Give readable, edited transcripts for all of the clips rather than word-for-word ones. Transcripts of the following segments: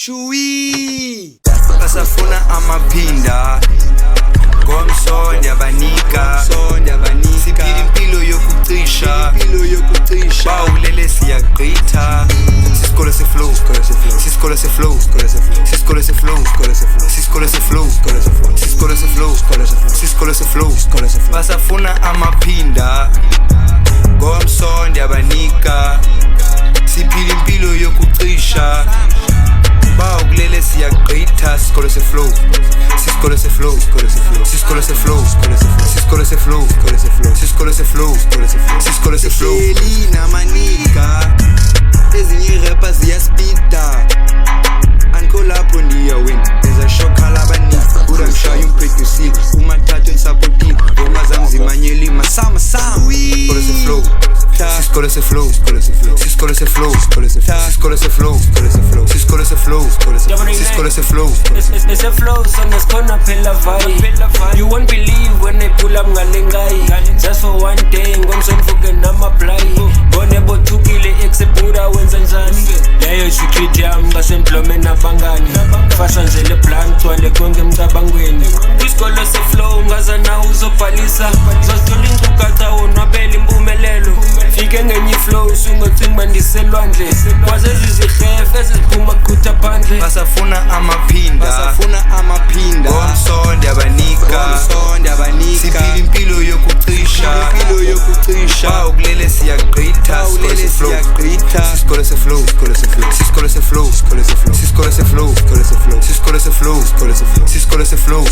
Shui basafuna amaphinda ngomso ndiyabanika siphila impilo yokucisha bawulele siyagqitha sisikole se-flow sisikole se-flow sisikole se-flow sisikole se-flow sisikole se-flow sisikole se-flow basafuna amaphinda ngomso ndiyabanika siphila impilo yokucisha bawulele siyagqitha sisikole se-flow sisikole se-flow sisikole se-flow sisikole se-flow sisikole se-flow sisikole se-flow Elina manika ezinye irapper ziyaspida anko lapho ndiyawina ezashokhala abaningi kuda ngishaya umphedusile umathathu engisapotile ngoma zami zimanyeli masama sisikole se-flow sisikole se-flow sisikole se-flow sisikole se-flow sisikole se-flow sisikole se-flow It's a flow song esikhona phela vibe. You won't believe when they pull up ngale ngayi. Just for one day ngomso ngifuke nama-apply. Bone bothukile exebuda wenza njani. Leyo secret yami ngasemplome nabangani. Fasha nje le plan gcwale konke emcabangweni. Kwisikole se-flow ngazana uzobhalisa. Zozithola inkcukacha wonwabela impumelelo. Fike ngenye flow sungocinga mandiselwandle. Kwazezizirhefe eziphuma kuqhutha phandle. basafuna amaphinda ngomso ndiyabanika siphila impilo yokucisha bawulele siyagqitha sisikole se-flow sisikole se-flow sisikole se-flow sisikole se-flow sisikole se-flow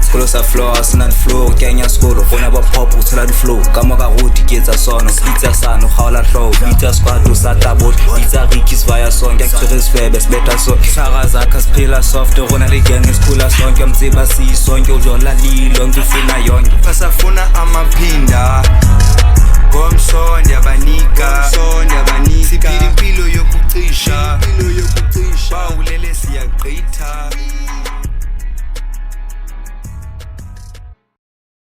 Sikolo sa flow asina flow kenya skolo bona ba pop uthola flow kama ka rudi ketsa sono skitsa sano khawla flow itsa squad sa tabot itsa rikis via song actors febes beta so saga zakha siphila soft rona le gang esikhula sonke mtsiba sisonke ujola lilo ngifuna yonke basafuna amaphinda